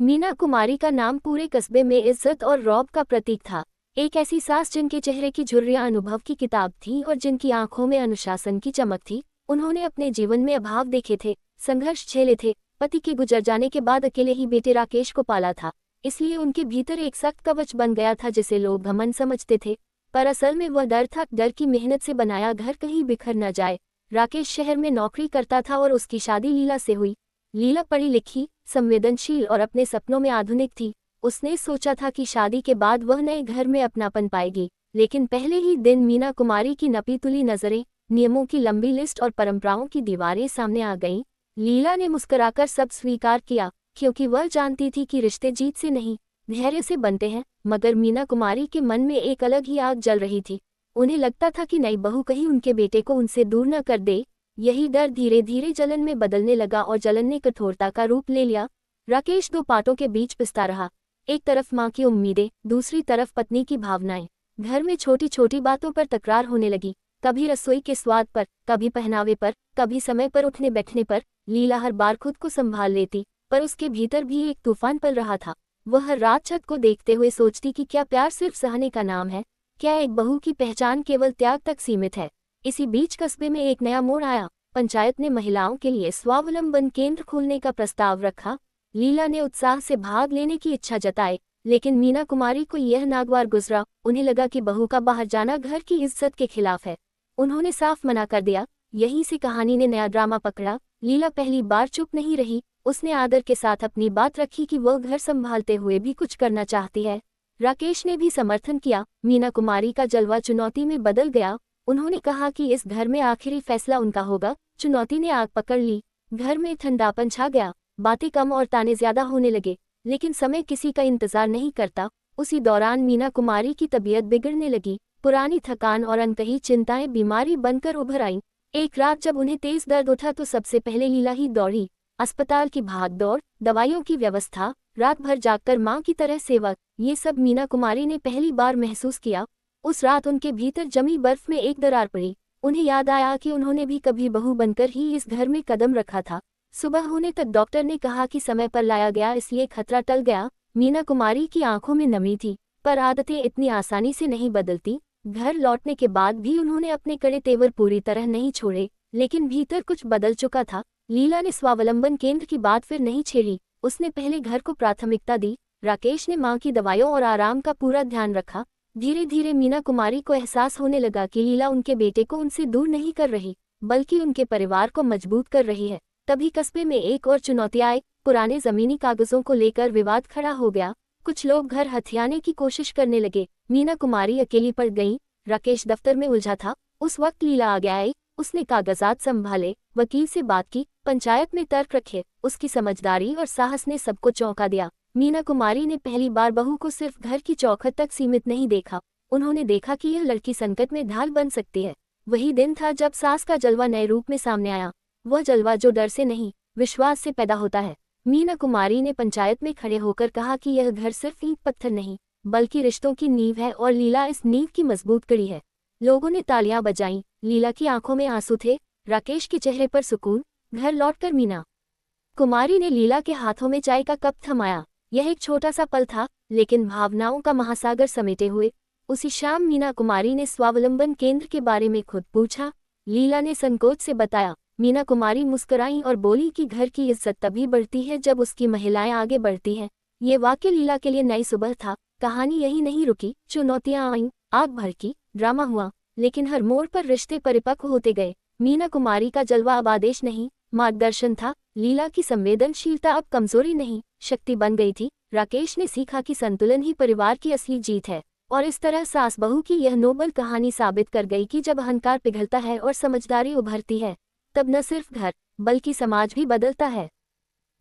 मीना कुमारी का नाम पूरे कस्बे में इज्जत और रौब का प्रतीक था। एक ऐसी सास जिनके चेहरे की झुर्रियां अनुभव की किताब थी और जिनकी आंखों में अनुशासन की चमक थी। उन्होंने अपने जीवन में अभाव देखे थे, संघर्ष झेले थे। पति के गुजर जाने के बाद अकेले ही बेटे राकेश को पाला था, इसलिए उनके भीतर एक सख्त कवच बन गया था जिसे लोग घमंड समझते थे, पर असल में वह डर था। डर की मेहनत से बनाया घर कहीं बिखर न जाए। राकेश शहर में नौकरी करता था और उसकी शादी लीला से हुई। लीला पढ़ी लिखी, संवेदनशील और अपने सपनों में आधुनिक थी। उसने सोचा था कि शादी के बाद वह नए घर में अपनापन पाएगी, लेकिन पहले ही दिन मीना कुमारी की नपी-तुली नजरें, नियमों की लंबी लिस्ट और परंपराओं की दीवारें सामने आ गईं। लीला ने मुस्कुराकर सब स्वीकार किया, क्योंकि वह जानती थी कि रिश्ते जीत से नहीं, धैर्य से बनते हैं। मगर मीना कुमारी के मन में एक अलग ही आग जल रही थी। उन्हें लगता था कि नई बहू कहीं उनके बेटे को उनसे दूर न कर दे। यही डर धीरे धीरे जलन में बदलने लगा और जलन ने कठोरता का रूप ले लिया। राकेश दो पाटों के बीच पिसता रहा, एक तरफ माँ की उम्मीदें, दूसरी तरफ पत्नी की भावनाएं। घर में छोटी छोटी बातों पर तकरार होने लगी, कभी रसोई के स्वाद पर, कभी पहनावे पर, कभी समय पर उठने बैठने पर। लीला हर बार खुद को संभाल लेती, पर उसके भीतर भी एक तूफान पल रहा था। वह हर रात छत को देखते हुए सोचती कि क्या प्यार सिर्फ सहने का नाम है, क्या एक बहू की पहचान केवल त्याग तक सीमित है। इसी बीच कस्बे में एक नया मोड़ आया। पंचायत ने महिलाओं के लिए स्वावलंबन केंद्र खोलने का प्रस्ताव रखा। लीला ने उत्साह से भाग लेने की इच्छा जताई, लेकिन मीना कुमारी को यह नागवार गुजरा। उन्हें लगा कि बहू का बाहर जाना घर की इज्जत के खिलाफ है। उन्होंने साफ मना कर दिया। यहीं से कहानी ने नया ड्रामा पकड़ा। लीला पहली बार चुप नहीं रही, उसने आदर के साथ अपनी बात रखी कि वह घर संभालते हुए भी कुछ करना चाहती है। राकेश ने भी समर्थन किया। मीना कुमारी का जलवा चुनौती में बदल गया। उन्होंने कहा कि इस घर में आखिरी फैसला उनका होगा। चुनौती ने आग पकड़ ली। घर में ठंडापन छा गया, बातें कम और ताने ज्यादा होने लगे, लेकिन समय किसी का इंतजार नहीं करता। उसी दौरान मीना कुमारी की तबीयत बिगड़ने लगी। पुरानी थकान और अनकही चिंताएं बीमारी बनकर उभर आईं। एक रात जब उन्हें तेज दर्द उठा तो सबसे पहले लीला ही दौड़ी। अस्पताल की भागदौड़, दवाइयों की व्यवस्था, रात भर जागकर माँ की तरह सेवा, ये सब मीना कुमारी ने पहली बार महसूस किया। उस रात उनके भीतर जमी बर्फ में एक दरार पड़ी। उन्हें याद आया कि उन्होंने भी कभी बहू बनकर ही इस घर में कदम रखा था। सुबह होने तक डॉक्टर ने कहा कि समय पर लाया गया, इसलिए खतरा टल गया। मीना कुमारी की आंखों में नमी थी, पर आदतें इतनी आसानी से नहीं बदलती। घर लौटने के बाद भी उन्होंने अपने कड़े तेवर पूरी तरह नहीं छोड़े, लेकिन भीतर कुछ बदल चुका था। लीला ने स्वावलंबन केंद्र की बात फिर नहीं छेड़ी। उसने पहले घर को प्राथमिकता दी। राकेश ने माँ की दवाइयों और आराम का पूरा ध्यान रखा। धीरे धीरे मीना कुमारी को एहसास होने लगा कि लीला उनके बेटे को उनसे दूर नहीं कर रही, बल्कि उनके परिवार को मजबूत कर रही है। तभी कस्बे में एक और चुनौती आई। पुराने जमीनी कागजों को लेकर विवाद खड़ा हो गया। कुछ लोग घर हथियाने की कोशिश करने लगे। मीना कुमारी अकेली पड़ गईं। राकेश दफ्तर में उलझा था। उस वक्त लीला आ गई। उसने कागजात संभाले, वकील से बात की, पंचायत में तर्क रखे। उसकी समझदारी और साहस ने सबको चौंका दिया। मीना कुमारी ने पहली बार बहू को सिर्फ घर की चौखट तक सीमित नहीं देखा। उन्होंने देखा कि यह लड़की संकट में ढाल बन सकती है। वही दिन था जब सास का जलवा नए रूप में सामने आया। वह जलवा जो डर से नहीं, विश्वास से पैदा होता है। मीना कुमारी ने पंचायत में खड़े होकर कहा कि यह घर सिर्फ ईंट पत्थर नहीं, बल्कि रिश्तों की नींव है और लीला इस नींव की मजबूत कड़ी है। लोगों ने तालियां बजाईं। लीला की आंखों में आंसू थे, राकेश के चेहरे पर सुकून। घर लौटकर मीना कुमारी ने लीला के हाथों में चाय का कप थमाया। यह एक छोटा सा पल था, लेकिन भावनाओं का महासागर समेटे हुए। उसी शाम मीना कुमारी ने स्वावलंबन केंद्र के बारे में खुद पूछा। लीला ने संकोच से बताया। मीना कुमारी मुस्कुराई और बोली कि घर की इज्जत तभी बढ़ती है जब उसकी महिलाएं आगे बढ़ती हैं। ये वाक्य लीला के लिए नई सुबह था। कहानी यही नहीं रुकी। चुनौतियां आईं, आग भड़की, ड्रामा हुआ, लेकिन हर मोड़ पर रिश्ते परिपक्व होते गए। मीना कुमारी का जलवा अब आदेश नहीं, मार्गदर्शन था। लीला की संवेदनशीलता अब कमजोरी नहीं, शक्ति बन गई थी। राकेश ने सीखा कि संतुलन ही परिवार की असली जीत है। और इस तरह सास बहू की यह नोबल कहानी साबित कर गई कि जब अहंकार पिघलता है और समझदारी उभरती है, तब न सिर्फ घर, बल्कि समाज भी बदलता है।